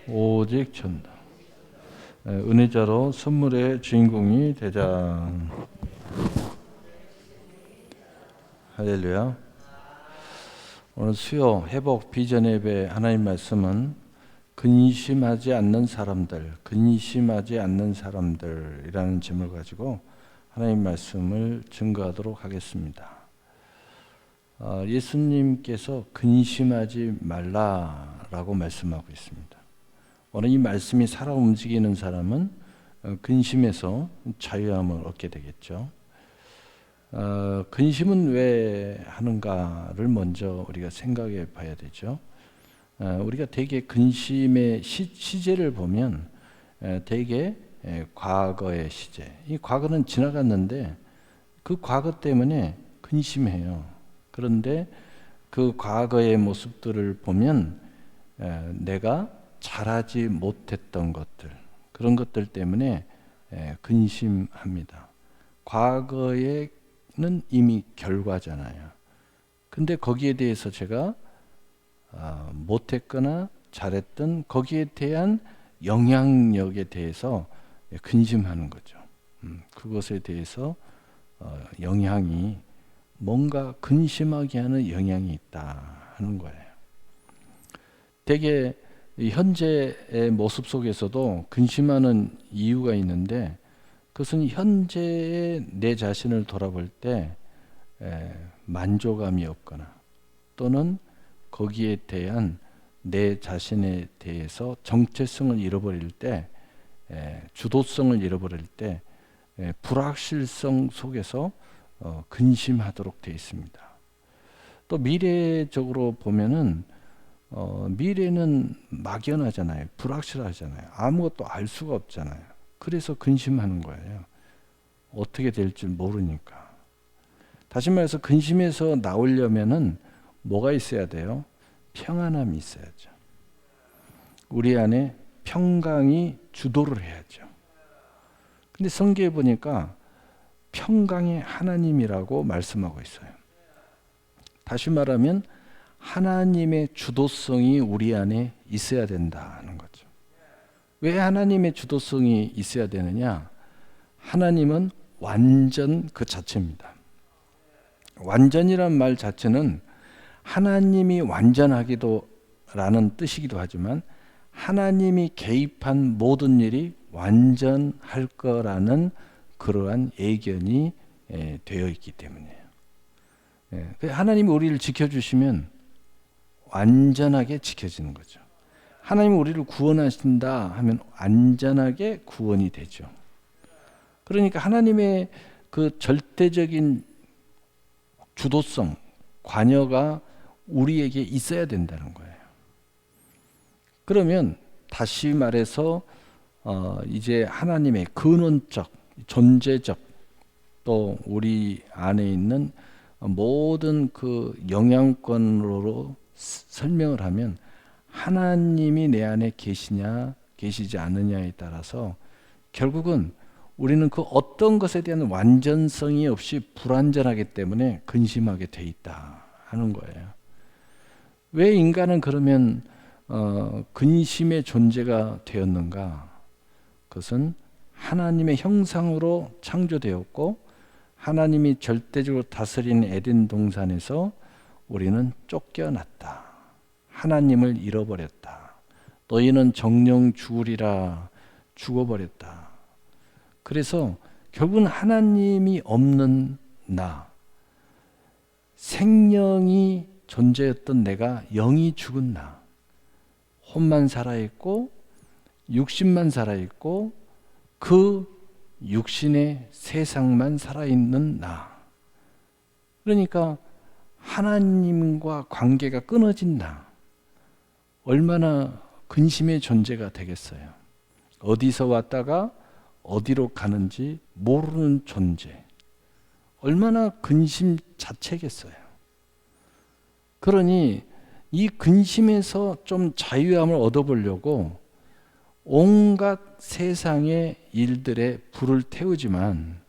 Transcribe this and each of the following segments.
오직 전도. 은혜자로 선물의 주인공이 되자. 할렐루야. 오늘 수요 회복 비전 예배 하나님 말씀은 근심하지 않는 사람들이라는 제목을 가지고 하나님 말씀을 증거하도록 하겠습니다. 예수님께서 근심하지 말라라고 말씀하고 있습니다. 오늘 이 말씀이 살아 움직이는 사람은 근심에서 자유함을 얻게 되겠죠. 근심은 왜 하는가를 먼저 우리가 생각해 봐야 되죠. 우리가 대개 근심의 시제를 보면 대개 과거의 시제. 이 과거는 지나갔는데 그 과거 때문에 근심해요. 그런데 그 과거의 모습들을 보면 내가 잘하지 못했던 것들, 그런 것들 때문에 근심합니다. 과거에는 이미 결과잖아요. 근데 거기에 대해서 제가 못했거나 잘했던 거기에 대한 영향력에 대해서 근심하는 거죠. 그것에 대해서 영향이 뭔가 근심하게 하는 영향이 있다 하는 거예요. 되게 현재의 모습 속에서도 근심하는 이유가 있는데 그것은 현재의 내 자신을 돌아볼 때 만족감이 없거나 또는 거기에 대한 내 자신에 대해서 정체성을 잃어버릴 때, 주도성을 잃어버릴 때 불확실성 속에서 근심하도록 되어 있습니다. 또 미래적으로 보면은 미래는 막연하잖아요. 불확실하잖아요. 아무것도 알 수가 없잖아요. 그래서 근심하는 거예요. 어떻게 될지 모르니까. 다시 말해서 근심에서 나오려면은 뭐가 있어야 돼요? 평안함이 있어야죠. 우리 안에 평강이 주도를 해야죠. 근데 성경에 보니까 평강의 하나님이라고 말씀하고 있어요. 다시 말하면 하나님의 주도성이 우리 안에 있어야 된다는 거죠. 왜 하나님의 주도성이 있어야 되느냐? 하나님은 완전 그 자체입니다. 완전이란 말 자체는 하나님이 완전하기도 라는 뜻이기도 하지만 하나님이 개입한 모든 일이 완전할 거라는 그러한 예견이 되어 있기 때문이에요. 하나님이 우리를 지켜주시면 완전하게 지켜지는 거죠. 하나님이 우리를 구원하신다 하면 완전하게 구원이 되죠. 그러니까 하나님의 그 절대적인 주도성, 관여가 우리에게 있어야 된다는 거예요. 그러면 다시 말해서 이제 하나님의 근원적, 존재적 또 우리 안에 있는 모든 그 영향권으로 설명을 하면 하나님이 내 안에 계시냐 계시지 않느냐에 따라서 결국은 우리는 그 어떤 것에 대한 완전성이 없이 불완전하기 때문에 근심하게 돼 있다 하는 거예요. 왜 인간은 그러면 근심의 존재가 되었는가? 그것은 하나님의 형상으로 창조되었고 하나님이 절대적으로 다스리는 에덴 동산에서 우리는 쫓겨났다. 하나님을 잃어버렸다. 너희는 정령 죽으리라 죽어버렸다. 그래서 결국은 하나님이 없는 나, 생명이 존재였던 내가 영이 죽은 나, 혼만 살아있고 육신만 살아있고 그 육신의 세상만 살아있는 나. 그러니까 하나님과 관계가 끊어진 나. 얼마나 근심의 존재가 되겠어요. 어디서 왔다가 어디로 가는지 모르는 존재. 얼마나 근심 자체겠어요. 그러니 이 근심에서 좀 자유함을 얻어보려고 온갖 세상의 일들에 불을 태우지만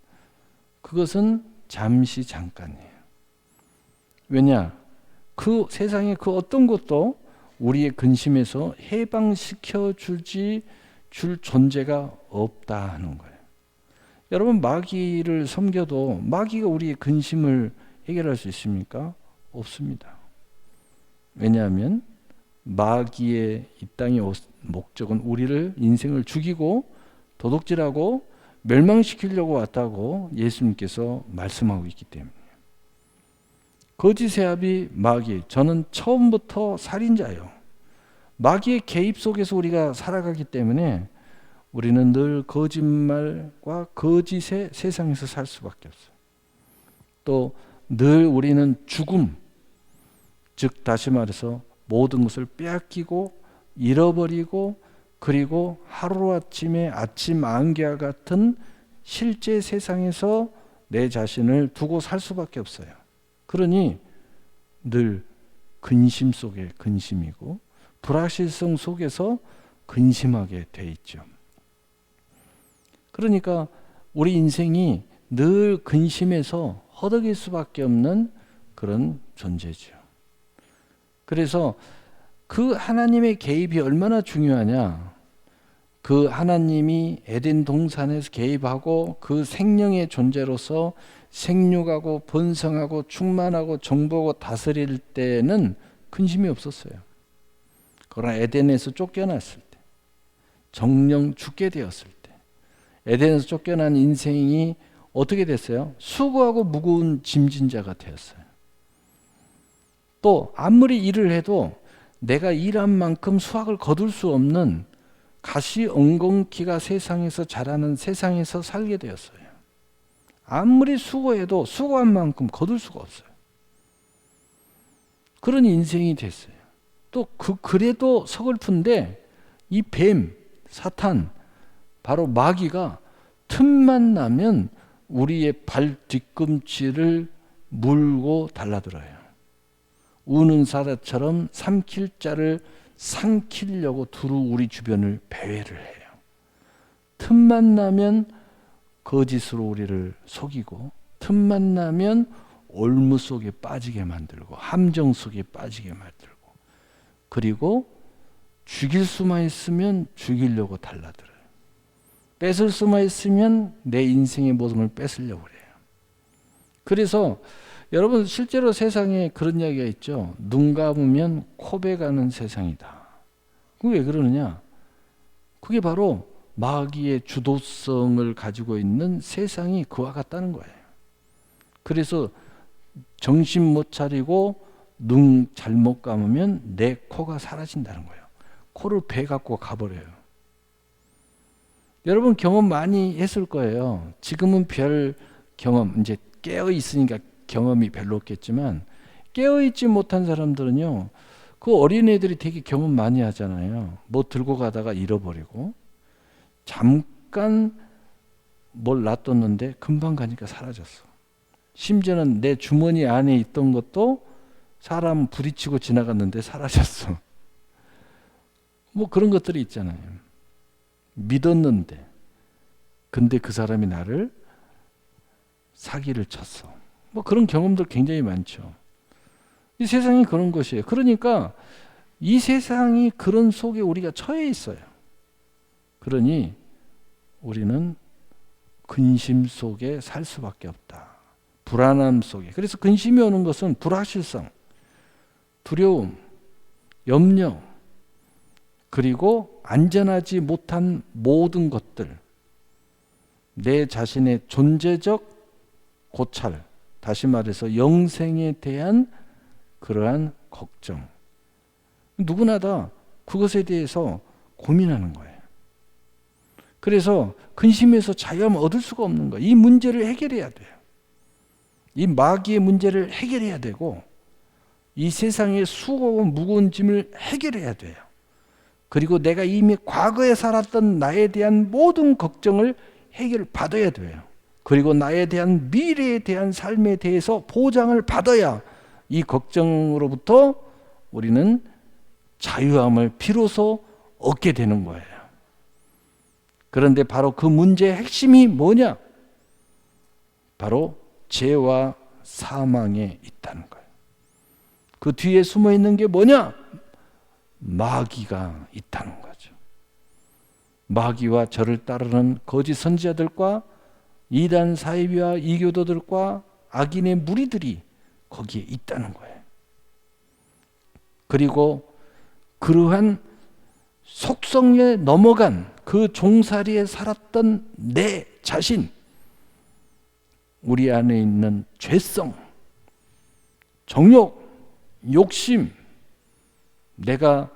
그것은 잠시 잠깐이에요. 왜냐? 그 세상의 그 어떤 것도 우리의 근심에서 해방시켜 줄 존재가 없다 하는 거예요. 여러분, 마귀를 섬겨도 마귀가 우리의 근심을 해결할 수 있습니까? 없습니다. 왜냐하면 마귀의 이 땅의 목적은 우리를, 인생을 죽이고 도둑질하고 멸망시키려고 왔다고 예수님께서 말씀하고 있기 때문이에요. 거짓의 아비 마귀, 저는 처음부터 살인자예요. 마귀의 개입 속에서 우리가 살아가기 때문에 우리는 늘 거짓말과 거짓의 세상에서 살 수밖에 없어요. 또 늘 우리는 죽음, 즉 다시 말해서 모든 것을 빼앗기고 잃어버리고, 그리고 하루아침에 아침 안개와 같은 실제 세상에서 내 자신을 두고 살 수밖에 없어요. 그러니 늘 근심 속에 근심이고 불확실성 속에서 근심하게 돼 있죠. 그러니까 우리 인생이 늘 근심에서 허덕일 수밖에 없는 그런 존재죠. 그래서 그 하나님의 개입이 얼마나 중요하냐. 그 하나님이 에덴 동산에서 개입하고 그 생명의 존재로서 생육하고 번성하고 충만하고 정복하고 다스릴 때는 근심이 없었어요. 그러나 에덴에서 쫓겨났을 때, 정령 죽게 되었을 때, 에덴에서 쫓겨난 인생이 어떻게 됐어요? 수고하고 무거운 짐진 자가 되었어요. 또 아무리 일을 해도 내가 일한 만큼 수확을 거둘 수 없는 가시 엉겅퀴가 세상에서 자라는 세상에서 살게 되었어요. 아무리 수고해도 수고한 만큼 거둘 수가 없어요. 그런 인생이 됐어요. 또 그래도 서글픈데 이 뱀, 사탄, 바로 마귀가 틈만 나면 우리의 발 뒤꿈치를 물고 달라들어요. 우는 사자처럼 삼킬 자를 삼키려고 두루 우리 주변을 배회를 해요. 틈만 나면 거짓으로 우리를 속이고, 틈만 나면 올무 속에 빠지게 만들고, 함정 속에 빠지게 만들고, 그리고 죽일 수만 있으면 죽이려고 달라들어요. 뺏을 수만 있으면 내 인생의 모든 걸 뺏으려고 그래요. 그래서 여러분, 실제로 세상에 그런 이야기가 있죠. 눈 감으면 코 베가는 세상이다. 그게 왜 그러느냐? 그게 바로 마귀의 주도성을 가지고 있는 세상이 그와 같다는 거예요. 그래서 정신 못 차리고 눈 잘못 감으면 내 코가 사라진다는 거예요. 코를 베 갖고 가버려요. 여러분 경험 많이 했을 거예요. 지금은 별 경험, 이제 깨어 있으니까 경험이 별로 없겠지만, 깨어 있지 못한 사람들은요, 그 어린애들이 되게 경험 많이 하잖아요. 뭐 들고 가다가 잃어버리고, 잠깐 뭘 놔뒀는데 금방 가니까 사라졌어. 심지어는 내 주머니 안에 있던 것도 사람 부딪히고 지나갔는데 사라졌어. 뭐 그런 것들이 있잖아요. 믿었는데 근데 그 사람이 나를 사기를 쳤어. 뭐 그런 경험들 굉장히 많죠. 이 세상이 그런 것이에요. 그러니까 이 세상이 그런 속에 우리가 처해 있어요. 그러니 우리는 근심 속에 살 수밖에 없다. 불안함 속에. 그래서 근심이 오는 것은 불확실성, 두려움, 염려, 그리고 안전하지 못한 모든 것들, 내 자신의 존재적 고찰, 다시 말해서 영생에 대한 그러한 걱정, 누구나 다 그것에 대해서 고민하는 거예요. 그래서 근심에서 자유함을 얻을 수가 없는 거예요. 이 문제를 해결해야 돼요. 이 마귀의 문제를 해결해야 되고, 이 세상의 수고하고 무거운 짐을 해결해야 돼요. 그리고 내가 이미 과거에 살았던 나에 대한 모든 걱정을 해결받아야 돼요. 그리고 나에 대한 미래에 대한 삶에 대해서 보장을 받아야 이 걱정으로부터 우리는 자유함을 비로소 얻게 되는 거예요. 그런데 바로 그 문제의 핵심이 뭐냐? 바로 죄와 사망에 있다는 거예요. 그 뒤에 숨어 있는 게 뭐냐? 마귀가 있다는 거죠. 마귀와 저를 따르는 거짓 선지자들과 이단 사이비와 이교도들과 악인의 무리들이 거기에 있다는 거예요. 그리고 그러한 속성에 넘어간 그 종살이에 살았던 내 자신, 우리 안에 있는 죄성, 정욕, 욕심, 내가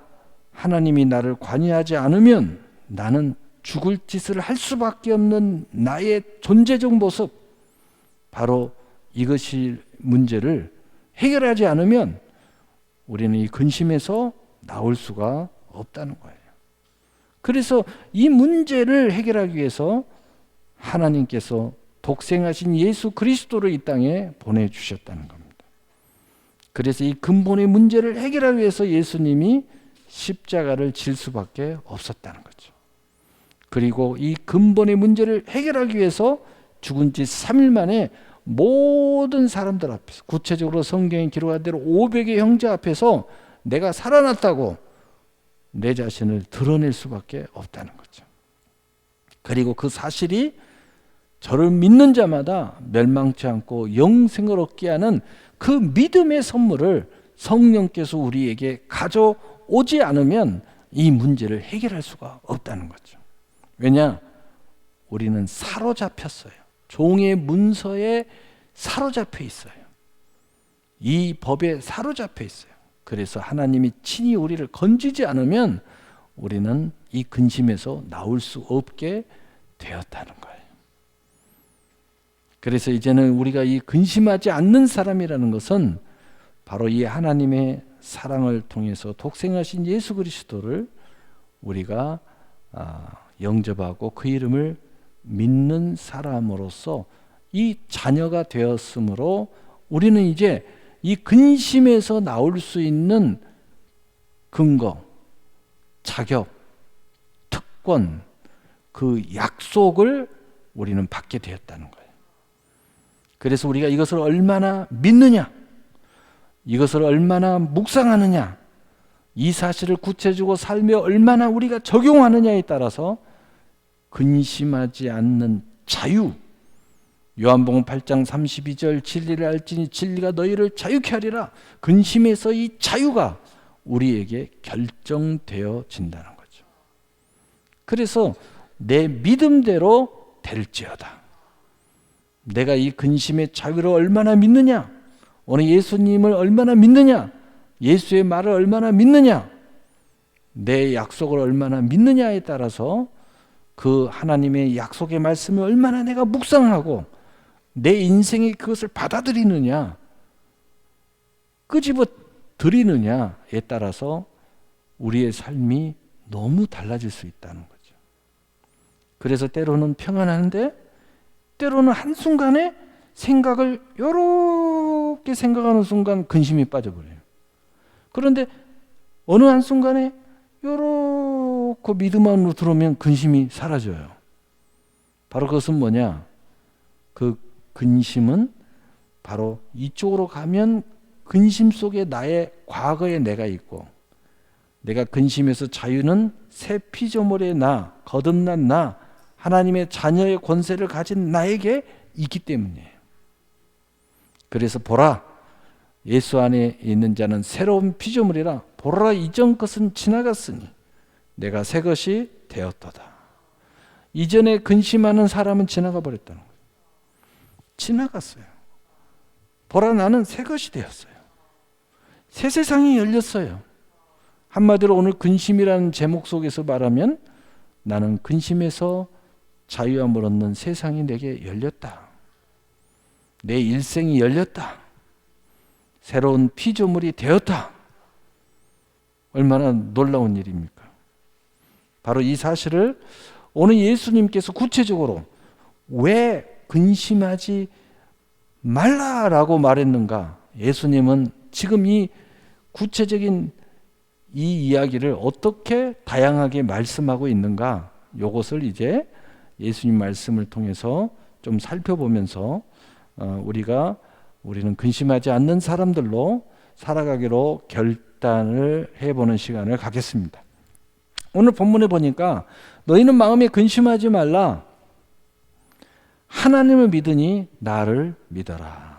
하나님이 나를 관여하지 않으면 나는 죽을 짓을 할 수밖에 없는 나의 존재적 모습, 바로 이것이 문제를 해결하지 않으면 우리는 이 근심에서 나올 수가 없다는 거예요. 그래서 이 문제를 해결하기 위해서 하나님께서 독생하신 예수 그리스도를 이 땅에 보내주셨다는 겁니다. 그래서 이 근본의 문제를 해결하기 위해서 예수님이 십자가를 질 수밖에 없었다는 거죠. 그리고 이 근본의 문제를 해결하기 위해서 죽은 지 3일 만에 모든 사람들 앞에서, 구체적으로 성경에 기록한 대로 500의 형제 앞에서 내가 살아났다고 내 자신을 드러낼 수밖에 없다는 거죠. 그리고 그 사실이 저를 믿는 자마다 멸망치 않고 영생을 얻게 하는 그 믿음의 선물을 성령께서 우리에게 가져오지 않으면 이 문제를 해결할 수가 없다는 거죠. 왜냐? 우리는 사로잡혔어요. 종의 문서에 사로잡혀 있어요. 이 법에 사로잡혀 있어요. 그래서 하나님이 친히 우리를 건지지 않으면 우리는 이 근심에서 나올 수 없게 되었다는 거예요. 그래서 이제는 우리가 이 근심하지 않는 사람이라는 것은 바로 이 하나님의 사랑을 통해서 독생하신 예수 그리스도를 우리가 영접하고 그 이름을 믿는 사람으로서 이 자녀가 되었으므로 우리는 이제 이 근심에서 나올 수 있는 근거, 자격, 특권, 그 약속을 우리는 받게 되었다는 거예요. 그래서 우리가 이것을 얼마나 믿느냐, 이것을 얼마나 묵상하느냐, 이 사실을 구체적으로 삶에 얼마나 우리가 적용하느냐에 따라서 근심하지 않는 자유, 요한복음 8장 32절 진리를 알지니 진리가 너희를 자유케 하리라. 근심에서 이 자유가 우리에게 결정되어진다는 거죠. 그래서 내 믿음대로 될지어다. 내가 이 근심의 자유를 얼마나 믿느냐, 오늘 예수님을 얼마나 믿느냐, 예수의 말을 얼마나 믿느냐, 내 약속을 얼마나 믿느냐에 따라서 그 하나님의 약속의 말씀을 얼마나 내가 묵상하고 내 인생에 그것을 받아들이느냐, 끄집어 드리느냐에 따라서 우리의 삶이 너무 달라질 수 있다는 거죠. 그래서 때로는 평안한데 때로는 한순간에 생각을 요렇게 생각하는 순간 근심이 빠져버려요. 그런데 어느 한순간에 요렇게 믿음 안으로 들어오면 근심이 사라져요. 바로 그것은 뭐냐? 그 근심은 바로 이쪽으로 가면 근심 속에 나의 과거의 내가 있고, 내가 근심에서 자유는 새 피조물의 나, 거듭난 나, 하나님의 자녀의 권세를 가진 나에게 있기 때문이에요. 그래서 보라, 예수 안에 있는 자는 새로운 피조물이라. 보라, 이전 것은 지나갔으니 내가 새 것이 되었도다. 이전에 근심하는 사람은 지나가 버렸다는 거예요. 지나갔어요. 보라, 나는 새 것이 되었어요. 새 세상이 열렸어요. 한마디로 오늘 근심이라는 제목 속에서 말하면 나는 근심에서 자유함을 얻는 세상이 내게 열렸다. 내 일생이 열렸다. 새로운 피조물이 되었다. 얼마나 놀라운 일입니까? 바로 이 사실을 오늘 예수님께서 구체적으로 왜 근심하지 말라라고 말했는가? 예수님은 지금 이 구체적인 이 이야기를 어떻게 다양하게 말씀하고 있는가? 이것을 이제 예수님 말씀을 통해서 좀 살펴보면서 우리는 근심하지 않는 사람들로 살아가기로 결단을 해보는 시간을 갖겠습니다. 오늘 본문에 보니까 너희는 마음에 근심하지 말라. 하나님을 믿으니 나를 믿어라.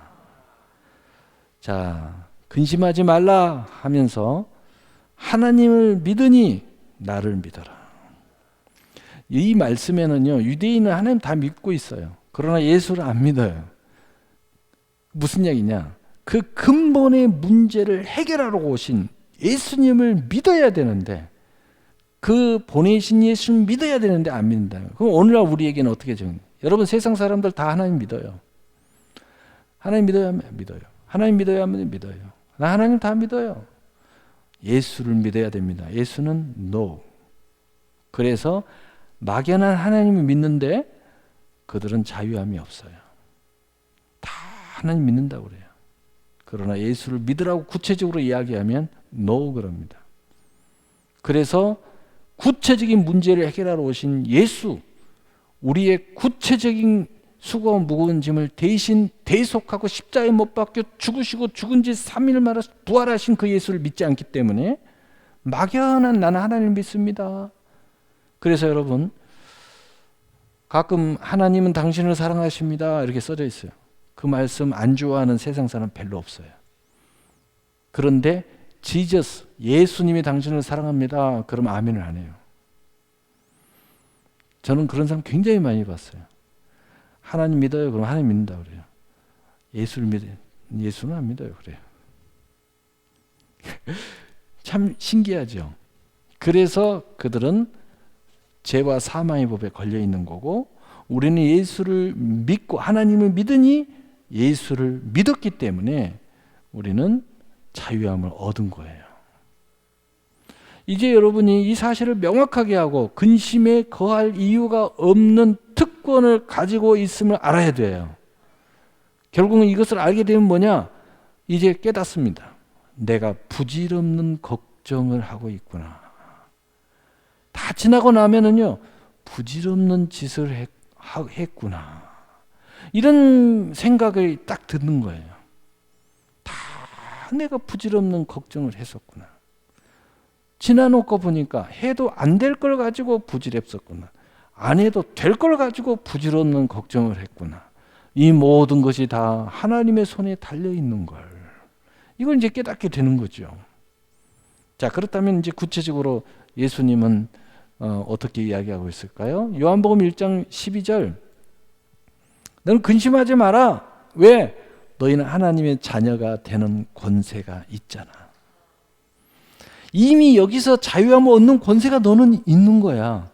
자, 근심하지 말라 하면서 하나님을 믿으니 나를 믿어라. 이 말씀에는요, 유대인은 하나님 다 믿고 있어요. 그러나 예수를 안 믿어요. 무슨 얘기냐? 그 근본의 문제를 해결하러 오신 예수님을 믿어야 되는데, 그 보내신 예수를 믿어야 되는데 안 믿는다. 그럼 오늘날 우리에게는 어떻게 정해? 여러분, 세상 사람들 다 하나님 믿어요. 하나님 믿어야 믿어요. 하나님 믿어야 믿어요. 나 하나님 다 믿어요. 예수를 믿어야 됩니다. 예수는 no. 그래서 막연한 하나님을 믿는데 그들은 자유함이 없어요. 다 하나님 믿는다고 그래요. 그러나 예수를 믿으라고 구체적으로 이야기하면 no 그럽니다. 그래서 구체적인 문제를 해결하러 오신 예수, 우리의 구체적인 수고와 무거운 짐을 대신 대속하고 십자가에 못 박혀 죽으시고 죽은 지 3일 만에 부활하신 그 예수를 믿지 않기 때문에 막연한 나는 하나님을 믿습니다. 그래서 여러분, 가끔 하나님은 당신을 사랑하십니다 이렇게 써져 있어요. 그 말씀 안 좋아하는 세상 사람 별로 없어요. 그런데 지저스, 예수님이 당신을 사랑합니다 그러면 아멘을 안 해요. 저는 그런 사람 굉장히 많이 봤어요. 하나님 믿어요 그러면 하나님 믿는다 그래요. 예수를 믿어요. 예수는 안 믿어요 그래요. 참 신기하죠. 그래서 그들은 죄와 사망의 법에 걸려 있는 거고, 우리는 예수를 믿고 하나님을 믿으니 예수를 믿었기 때문에 우리는 자유함을 얻은 거예요. 이제 여러분이 이 사실을 명확하게 하고 근심에 거할 이유가 없는 특권을 가지고 있음을 알아야 돼요. 결국은 이것을 알게 되면 뭐냐? 이제 깨닫습니다. 내가 부질없는 걱정을 하고 있구나. 다 지나고 나면은요, 부질없는 짓을 했구나. 이런 생각이 딱 드는 거예요. 다 내가 부질없는 걱정을 했었구나. 지나놓고 보니까 해도 안 될 걸 가지고 부질없었구나. 안 해도 될 걸 가지고 부질없는 걱정을 했구나. 이 모든 것이 다 하나님의 손에 달려있는 걸. 이걸 이제 깨닫게 되는 거죠. 자, 그렇다면 이제 구체적으로 예수님은 어떻게 이야기하고 있을까요? 요한복음 1장 12절. 너는 근심하지 마라. 왜? 너희는 하나님의 자녀가 되는 권세가 있잖아. 이미 여기서 자유함을 얻는 권세가 너는 있는 거야.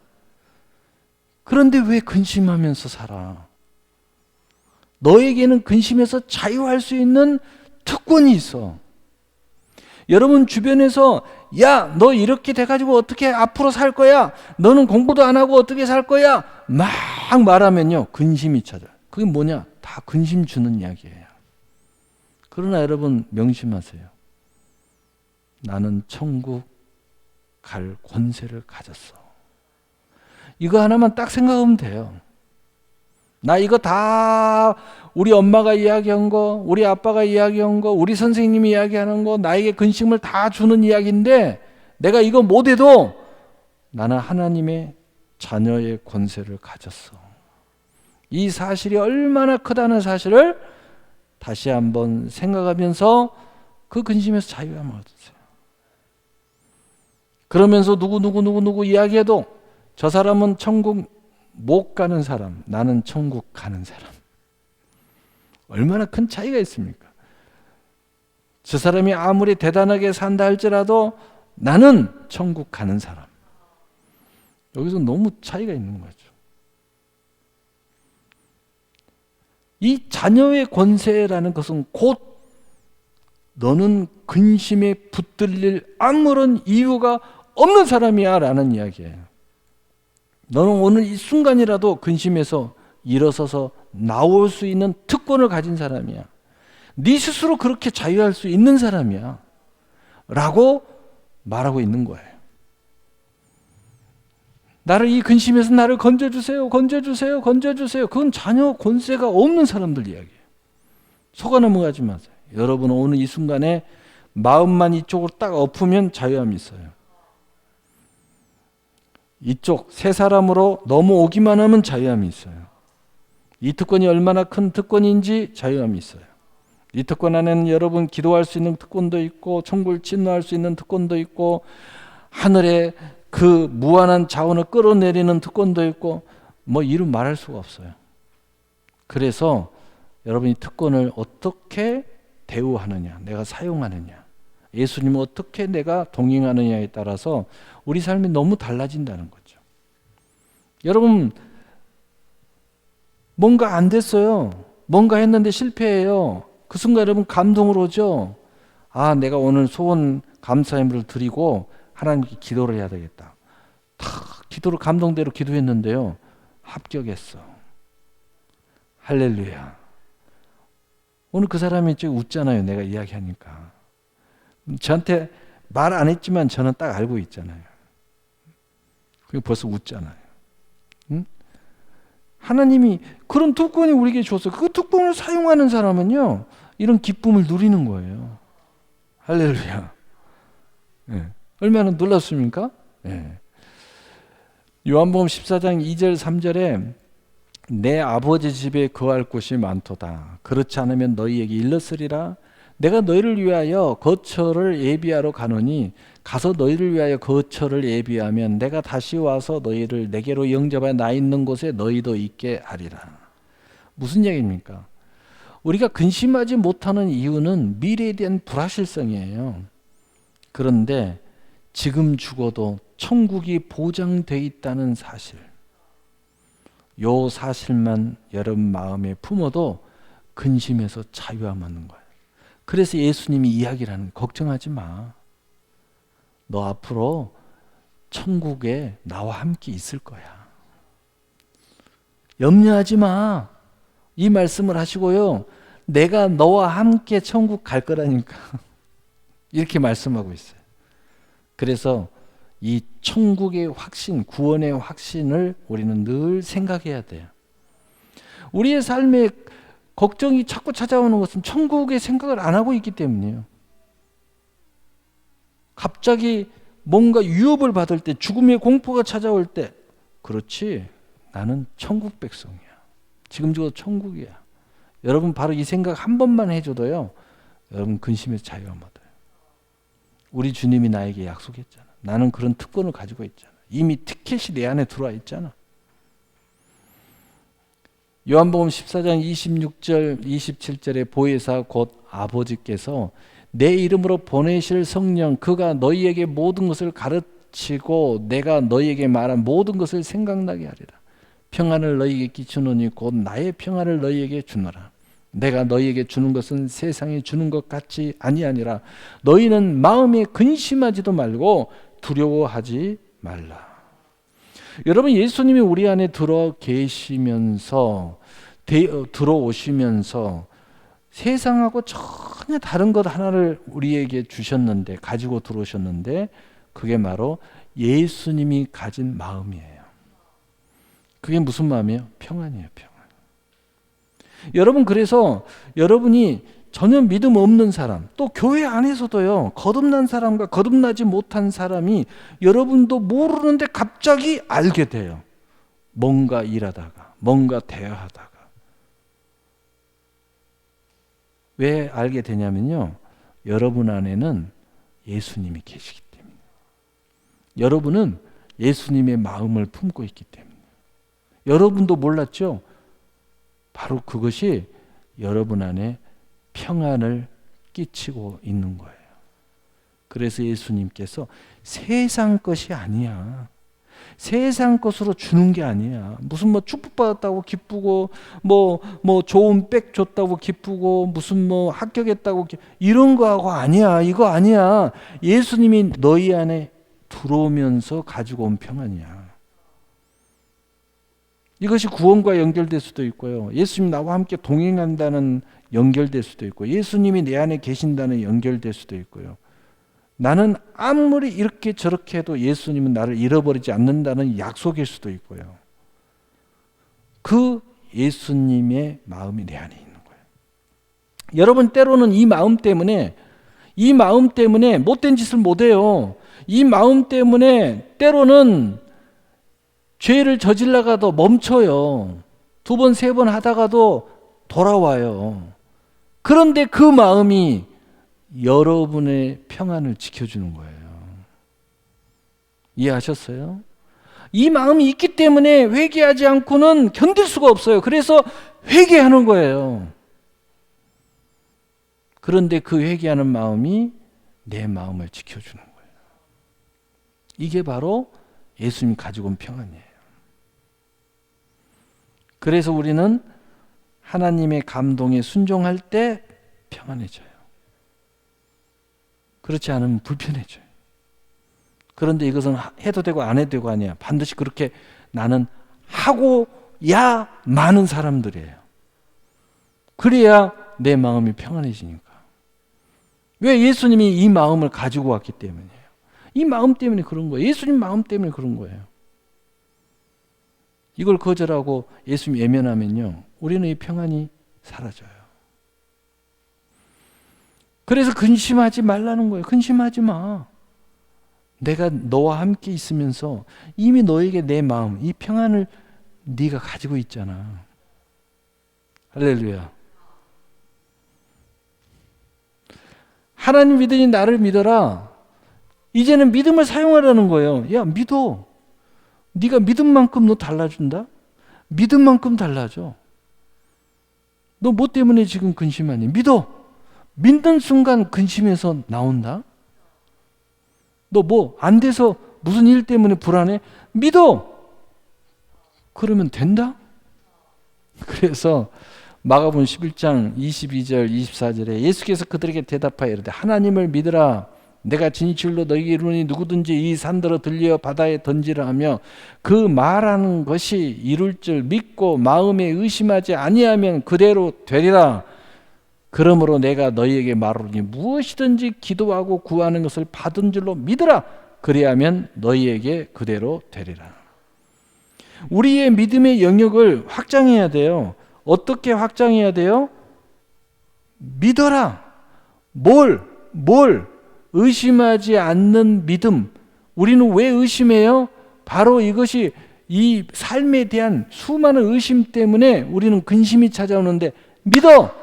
그런데 왜 근심하면서 살아? 너에게는 근심해서 자유할 수 있는 특권이 있어. 여러분 주변에서 야, 너 이렇게 돼가지고 어떻게 앞으로 살 거야? 너는 공부도 안 하고 어떻게 살 거야? 막 말하면요, 근심이 찾아요. 그게 뭐냐? 다 근심 주는 이야기예요. 그러나 여러분 명심하세요. 나는 천국 갈 권세를 가졌어. 이거 하나만 딱 생각하면 돼요. 나 이거 다 우리 엄마가 이야기한 거, 우리 아빠가 이야기한 거, 우리 선생님이 이야기하는 거, 나에게 근심을 다 주는 이야기인데 내가 이거 못해도 나는 하나님의 자녀의 권세를 가졌어. 이 사실이 얼마나 크다는 사실을 다시 한번 생각하면서 그 근심에서 자유함을 얻으세요. 그러면서 누구 이야기해도 저 사람은 천국 못 가는 사람, 나는 천국 가는 사람. 얼마나 큰 차이가 있습니까? 저 사람이 아무리 대단하게 산다 할지라도 나는 천국 가는 사람. 여기서 너무 차이가 있는 거죠. 이 자녀의 권세라는 것은 곧 너는 근심에 붙들릴 아무런 이유가 없는 사람이야 라는 이야기예요. 너는 오늘 이 순간이라도 근심에서 일어서서 나올 수 있는 특권을 가진 사람이야. 네 스스로 그렇게 자유할 수 있는 사람이야 라고 말하고 있는 거예요. 나를 이 근심에서 나를 건져주세요. 그건 자녀 권세가 없는 사람들 이야기예요. 속아 넘어가지 마세요. 여러분은 오늘 이 순간에 마음만 이쪽으로 딱 엎으면 자유함이 있어요. 이쪽 세 사람으로 넘어오기만 하면 자유함이 있어요. 이 특권이 얼마나 큰 특권인지 자유함이 있어요. 이 특권 안에는 여러분 기도할 수 있는 특권도 있고 천국을 진노할 수 있는 특권도 있고 하늘에 그 무한한 자원을 끌어내리는 특권도 있고 뭐 이루 말할 수가 없어요. 그래서 여러분이 특권을 어떻게 대우하느냐, 내가 사용하느냐, 예수님을 어떻게 내가 동행하느냐에 따라서 우리 삶이 너무 달라진다는 거죠. 여러분 뭔가 안 됐어요. 뭔가 했는데 실패해요. 그 순간 여러분 감동으로 오죠. 아, 내가 오늘 소원 감사함을 드리고 하나님께 기도를 해야 되겠다. 다 기도를 감동대로 기도했는데요. 합격했어. 할렐루야. 오늘 그 사람이 좀 웃잖아요. 내가 이야기하니까. 저한테 말 안 했지만 저는 딱 알고 있잖아요. 그게 벌써 웃잖아요. 응? 하나님이 그런 특권이 우리에게 줬어요. 그 특권을 사용하는 사람은요, 이런 기쁨을 누리는 거예요. 할렐루야. 네. 얼마나 놀랐습니까? 네. 요한복음 14장 2절 3절에 내 아버지 집에 거할 곳이 많도다. 그렇지 않으면 너희에게 일렀으리라. 내가 너희를 위하여 거처를 예비하러 가노니 가서 너희를 위하여 거처를 예비하면 내가 다시 와서 너희를 내게로 영접하여 나 있는 곳에 너희도 있게 하리라. 무슨 얘기입니까? 우리가 근심하지 못하는 이유는 미래에 대한 불확실성이에요. 그런데 지금 죽어도 천국이 보장되어 있다는 사실, 요 사실만 여러분 마음에 품어도 근심에서 자유함 얻는 거예요. 그래서 예수님이 이야기를 하는, 걱정하지 마. 너 앞으로 천국에 나와 함께 있을 거야. 염려하지 마. 이 말씀을 하시고요. 내가 너와 함께 천국 갈 거라니까. 이렇게 말씀하고 있어요. 그래서 이 천국의 확신, 구원의 확신을 우리는 늘 생각해야 돼요. 우리의 삶에 걱정이 자꾸 찾아오는 것은 천국의 생각을 안 하고 있기 때문이에요. 갑자기 뭔가 위협을 받을 때, 죽음의 공포가 찾아올 때, 그렇지, 나는 천국 백성이야. 지금 죽어도 천국이야. 여러분 바로 이 생각 한 번만 해줘도요, 여러분 근심에서 자유함 얻어요. 우리 주님이 나에게 약속했잖아. 나는 그런 특권을 가지고 있잖아. 이미 티켓이 내 안에 들어와 있잖아. 요한복음 14장 26절 27절에 보혜사 곧 아버지께서 내 이름으로 보내실 성령 그가 너희에게 모든 것을 가르치고 내가 너희에게 말한 모든 것을 생각나게 하리라. 평안을 너희에게 끼치노니 곧 나의 평안을 너희에게 주노라. 내가 너희에게 주는 것은 세상에 주는 것 같이 아니하니라. 너희는 마음에 근심하지도 말고 두려워하지 말라. 여러분, 예수님이 우리 안에 들어 계시면서 들어오시면서 세상하고 전혀 다른 것 하나를 우리에게 주셨는데, 가지고 들어오셨는데, 그게 바로 예수님이 가진 마음이에요. 그게 무슨 마음이에요? 평안이에요. 평안. 여러분, 그래서 여러분이 전혀 믿음 없는 사람, 또 교회 안에서도요, 거듭난 사람과 거듭나지 못한 사람이 여러분도 모르는데 갑자기 알게 돼요. 뭔가 일하다가, 뭔가 대화하다가. 왜 알게 되냐면요, 여러분 안에는 예수님이 계시기 때문에. 여러분은 예수님의 마음을 품고 있기 때문에. 여러분도 몰랐죠? 바로 그것이 여러분 안에 평안을 끼치고 있는 거예요. 그래서 예수님께서 세상 것이 아니야. 세상 것으로 주는 게 아니야. 무슨 뭐 축복받았다고 기쁘고 뭐 좋은 백 줬다고 기쁘고 무슨 뭐 합격했다고 이런 거하고 아니야. 이거 아니야. 예수님이 너희 안에 들어오면서 가지고 온 평안이야. 이것이 구원과 연결될 수도 있고요. 예수님이 나와 함께 동행한다는 연결될 수도 있고, 예수님이 내 안에 계신다는 연결될 수도 있고요. 나는 아무리 이렇게 저렇게 해도 예수님은 나를 잃어버리지 않는다는 약속일 수도 있고요. 그 예수님의 마음이 내 안에 있는 거예요. 여러분, 때로는 이 마음 때문에 이 마음 때문에 못된 짓을 못해요. 이 마음 때문에 때로는 죄를 저질러가도 멈춰요. 2번, 3번 하다가도 돌아와요. 그런데 그 마음이 여러분의 평안을 지켜주는 거예요. 이해하셨어요? 이 마음이 있기 때문에 회개하지 않고는 견딜 수가 없어요. 그래서 회개하는 거예요. 그런데 그 회개하는 마음이 내 마음을 지켜주는 거예요. 이게 바로 예수님이 가지고 온 평안이에요. 그래서 우리는 하나님의 감동에 순종할 때 평안해져요. 그렇지 않으면 불편해져요. 그런데 이것은 해도 되고 안 해도 되고 아니야. 반드시 그렇게 나는 하고야 많은 사람들이에요. 그래야 내 마음이 평안해지니까. 왜? 예수님이 이 마음을 가지고 왔기 때문이에요. 이 마음 때문에 그런 거예요. 예수님 마음 때문에 그런 거예요. 이걸 거절하고 예수님 외면하면요, 우리는 이 평안이 사라져요. 그래서 근심하지 말라는 거예요. 근심하지 마. 내가 너와 함께 있으면서 이미 너에게 내 마음, 이 평안을 네가 가지고 있잖아. 할렐루야. 하나님 믿으니 나를 믿어라. 이제는 믿음을 사용하라는 거예요. 야, 믿어. 네가 믿은 만큼 너 달라진다? 믿은 만큼 달라져. 너 뭐 때문에 지금 근심하니? 믿어. 믿는 순간 근심에서 나온다? 너 뭐 안 돼서 무슨 일 때문에 불안해? 믿어. 그러면 된다? 그래서 마가복음 11장 22절 24절에 예수께서 그들에게 대답하여 이르되 하나님을 믿으라. 내가 진실로 너희에게 이르노니 누구든지 이 산더러 들려 바다에 던지라 하며 그 말하는 것이 이룰 줄 믿고 마음에 의심하지 아니하면 그대로 되리라. 그러므로 내가 너희에게 말하노니 무엇이든지 기도하고 구하는 것을 받은 줄로 믿으라. 그리하면 너희에게 그대로 되리라. 우리의 믿음의 영역을 확장해야 돼요. 어떻게 확장해야 돼요? 믿어라. 뭘 의심하지 않는 믿음. 우리는 왜 의심해요? 바로 이것이 이 삶에 대한 수많은 의심 때문에 우리는 근심이 찾아오는데 믿어.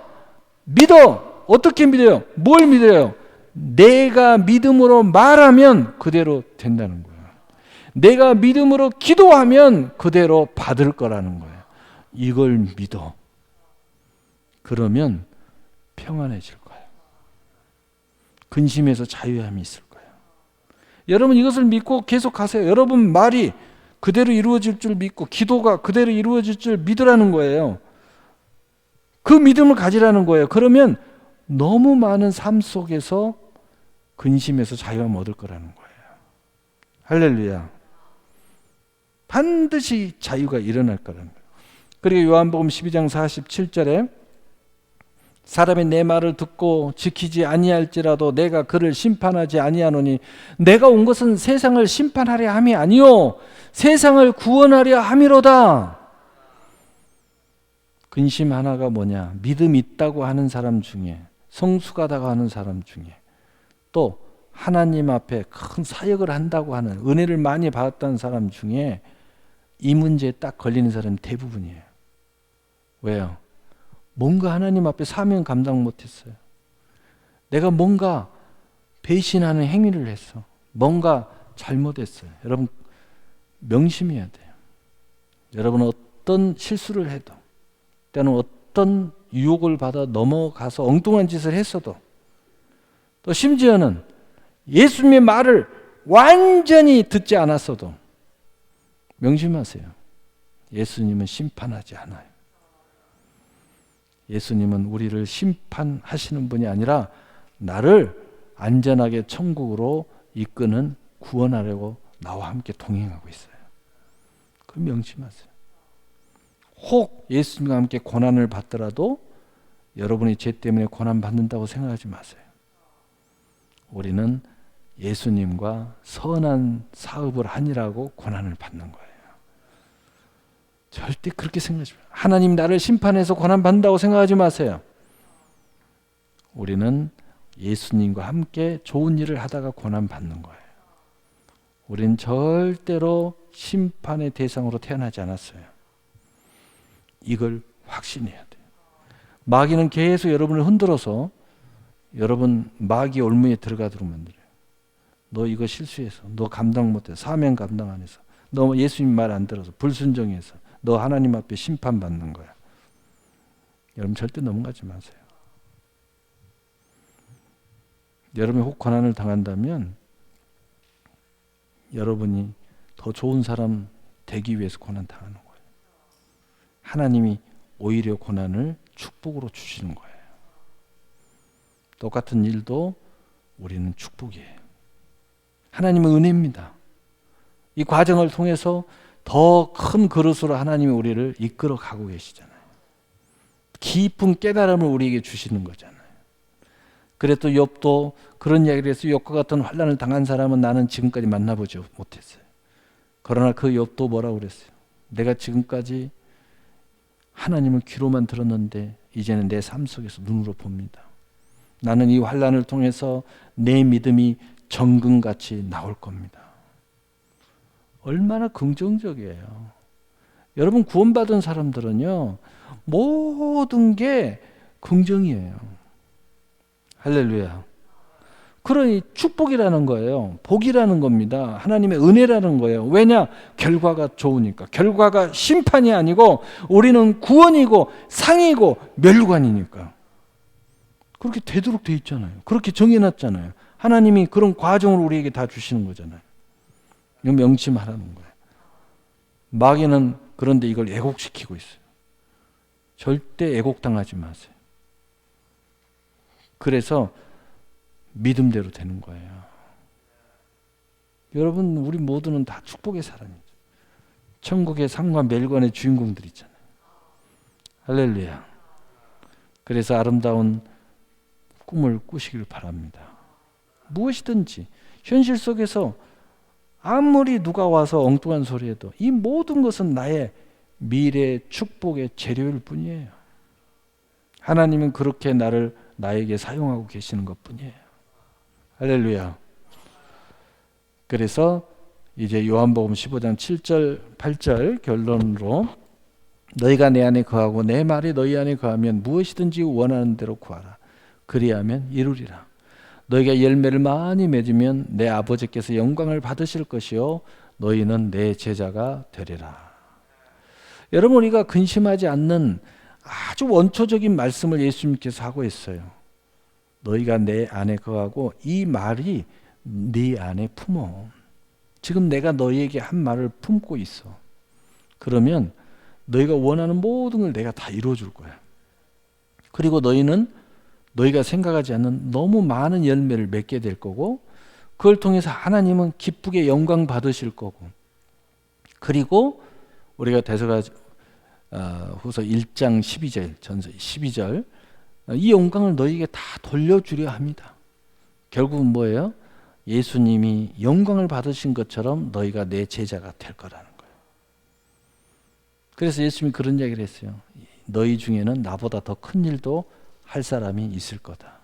어떻게 믿어요? 뭘 믿어요? 내가 믿음으로 말하면 그대로 된다는 거예요. 내가 믿음으로 기도하면 그대로 받을 거라는 거예요. 이걸 믿어. 그러면 평안해질 거예요. 근심에서 자유함이 있을 거예요. 여러분 이것을 믿고 계속 가세요. 여러분 말이 그대로 이루어질 줄 믿고 기도가 그대로 이루어질 줄 믿으라는 거예요. 그 믿음을 가지라는 거예요. 그러면 너무 많은 삶 속에서 근심에서 자유함을 얻을 거라는 거예요. 할렐루야. 반드시 자유가 일어날 거라는 거예요. 그리고 요한복음 12장 47절에 사람이 내 말을 듣고 지키지 아니할지라도 내가 그를 심판하지 아니하노니 내가 온 것은 세상을 심판하려 함이 아니요 세상을 구원하려 함이로다. 근심 하나가 뭐냐? 믿음 있다고 하는 사람 중에, 성숙하다고 하는 사람 중에, 또 하나님 앞에 큰 사역을 한다고 하는, 은혜를 많이 받았다는 사람 중에 이 문제에 딱 걸리는 사람이 대부분이에요. 왜요? 뭔가 하나님 앞에 사명 감당 못했어요. 내가 뭔가 배신하는 행위를 했어. 뭔가 잘못했어요. 여러분 명심해야 돼요. 여러분 어떤 실수를 해도, 때는 어떤 유혹을 받아 넘어가서 엉뚱한 짓을 했어도, 또 심지어는 예수님의 말을 완전히 듣지 않았어도 명심하세요. 예수님은 심판하지 않아요. 예수님은 우리를 심판하시는 분이 아니라 나를 안전하게 천국으로 이끄는, 구원하려고 나와 함께 동행하고 있어요. 그 명심하세요. 혹 예수님과 함께 고난을 받더라도 여러분이 죄 때문에 고난 받는다고 생각하지 마세요. 우리는 예수님과 선한 사업을 하니라고 고난을 받는 거예요. 절대 그렇게 생각하지 마세요. 하나님 나를 심판해서 고난 받는다고 생각하지 마세요. 우리는 예수님과 함께 좋은 일을 하다가 고난 받는 거예요. 우리는 절대로 심판의 대상으로 태어나지 않았어요. 이걸 확신해야 돼요. 마귀는 계속 여러분을 흔들어서 여러분 마귀 올무에 들어가도록 만들어요. 너 이거 실수해서, 너 감당 못해서, 사명 감당 안 해서, 너 예수님 말 안 들어서, 불순종해서 너 하나님 앞에 심판받는 거야. 여러분 절대 넘어가지 마세요. 여러분이 혹 고난을 당한다면 여러분이 더 좋은 사람 되기 위해서 고난 당하는 거예요. 하나님이 오히려 고난을 축복으로 주시는 거예요. 똑같은 일도 우리는 축복이에요. 하나님의 은혜입니다. 이 과정을 통해서 더 큰 그릇으로 하나님이 우리를 이끌어 가고 계시잖아요. 깊은 깨달음을 우리에게 주시는 거잖아요. 그래 또 욥도 그런 이야기를 해서 욥과 같은 환난을 당한 사람은 나는 지금까지 만나보지 못했어요. 그러나 그 욥도 뭐라고 그랬어요? 내가 지금까지 하나님을 귀로만 들었는데 이제는 내 삶 속에서 눈으로 봅니다. 나는 이 환난을 통해서 내 믿음이 정금같이 나올 겁니다. 얼마나 긍정적이에요. 여러분 구원받은 사람들은요 모든 게 긍정이에요. 할렐루야. 그러니 축복이라는 거예요. 복이라는 겁니다. 하나님의 은혜라는 거예요. 왜냐? 결과가 좋으니까. 결과가 심판이 아니고 우리는 구원이고 상이고 멸관이니까. 그렇게 되도록 돼 있잖아요. 그렇게 정해놨잖아요. 하나님이 그런 과정을 우리에게 다 주시는 거잖아요. 이거 명심하라는 거예요. 마귀는 그런데 이걸 애곡시키고 있어요. 절대 애곡당하지 마세요. 그래서 믿음대로 되는 거예요. 여러분 우리 모두는 다 축복의 사람이죠. 천국의 상과 멸관의 주인공들 있잖아요. 할렐루야. 그래서 아름다운 꿈을 꾸시길 바랍니다. 무엇이든지 현실 속에서 아무리 누가 와서 엉뚱한 소리 해도 이 모든 것은 나의 미래 축복의 재료일 뿐이에요. 하나님은 그렇게 나에게 사용하고 계시는 것 뿐이에요. 할렐루야. 그래서 이제 요한복음 15장 7절 8절 결론으로 너희가 내 안에 거하고 내 말이 너희 안에 거하면 무엇이든지 원하는 대로 구하라. 그리하면 이루리라. 너희가 열매를 많이 맺으면 내 아버지께서 영광을 받으실 것이요 너희는 내 제자가 되리라. 여러분 우리가 근심하지 않는 아주 원초적인 말씀을 예수님께서 하고 있어요. 너희가 내 안에 거하고 이 말이 네 안에 품어. 지금 내가 너희에게 한 말을 품고 있어. 그러면 너희가 원하는 모든 걸 내가 다 이루어줄 거야. 그리고 너희는 너희가 생각하지 않는 너무 많은 열매를 맺게 될 거고 그걸 통해서 하나님은 기쁘게 영광 받으실 거고 그리고 우리가 데살로니가 후서 1장 12절 전서 12절 이 영광을 너희에게 다 돌려주려 합니다. 결국은 뭐예요? 예수님이 영광을 받으신 것처럼 너희가 내 제자가 될 거라는 거예요. 그래서 예수님이 그런 이야기를 했어요. 너희 중에는 나보다 더 큰 일도 할 사람이 있을 거다.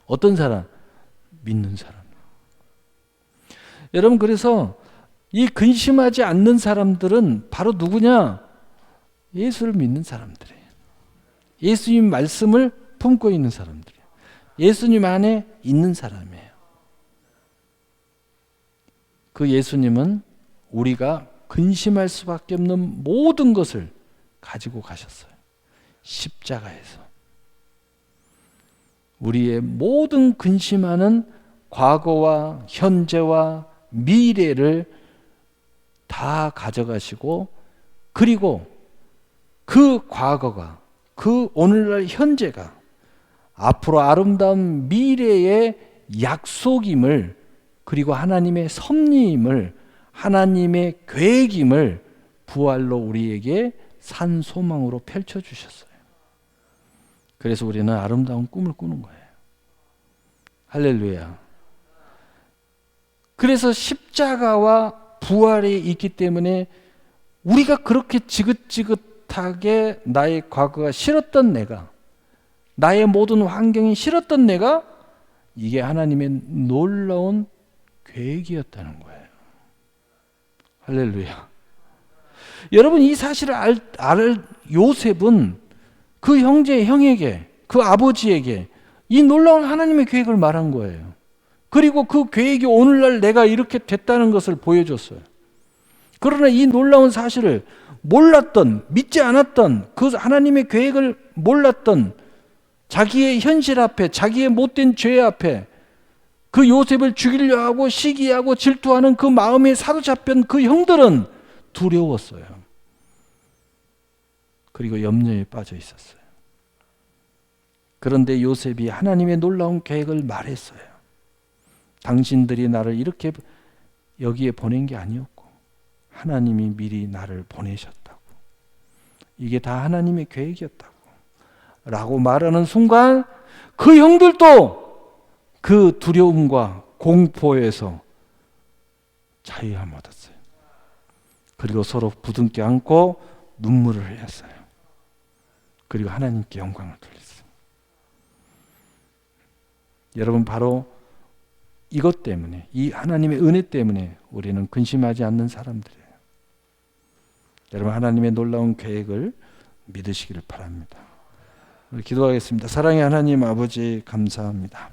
어떤 사람? 믿는 사람. 여러분 그래서 이 근심하지 않는 사람들은 바로 누구냐? 예수를 믿는 사람들이에요. 예수님 말씀을 품고 있는 사람들이에요. 예수님 안에 있는 사람이에요. 그 예수님은 우리가 근심할 수밖에 없는 모든 것을 가지고 가셨어요. 십자가에서. 우리의 모든 근심하는 과거와 현재와 미래를 다 가져가시고 그리고 그 과거가 그 오늘날 현재가 앞으로 아름다운 미래의 약속임을 그리고 하나님의 섭리임을 하나님의 계획임을 부활로 우리에게 산 소망으로 펼쳐주셨어요. 그래서 우리는 아름다운 꿈을 꾸는 거예요. 할렐루야. 그래서 십자가와 부활이 있기 때문에 우리가 그렇게 지긋지긋하게 나의 과거가 싫었던 내가 나의 모든 환경이 싫었던 내가 이게 하나님의 놀라운 계획이었다는 거예요. 할렐루야. 여러분, 이 사실을 알 요셉은 그 형에게, 그 아버지에게 이 놀라운 하나님의 계획을 말한 거예요. 그리고 그 계획이 오늘날 내가 이렇게 됐다는 것을 보여줬어요. 그러나 이 놀라운 사실을 몰랐던, 믿지 않았던, 그 하나님의 계획을 몰랐던 자기의 현실 앞에, 자기의 못된 죄 앞에 그 요셉을 죽이려 하고 시기하고 질투하는 그 마음에 사로잡힌 그 형들은 두려웠어요. 그리고 염려에 빠져 있었어요. 그런데 요셉이 하나님의 놀라운 계획을 말했어요. 당신들이 나를 이렇게 여기에 보낸 게 아니었고 하나님이 미리 나를 보내셨다고. 이게 다 하나님의 계획이었다고 라고 말하는 순간 그 형들도 그 두려움과 공포에서 자유함을 얻었어요. 그리고 서로 부둥켜 안고 눈물을 흘렸어요. 그리고 하나님께 영광을 돌렸어요. 여러분, 바로 이것 때문에, 이 하나님의 은혜 때문에 우리는 근심하지 않는 사람들이에요. 여러분, 하나님의 놀라운 계획을 믿으시기를 바랍니다. 우리 기도하겠습니다. 사랑의 하나님 아버지, 감사합니다.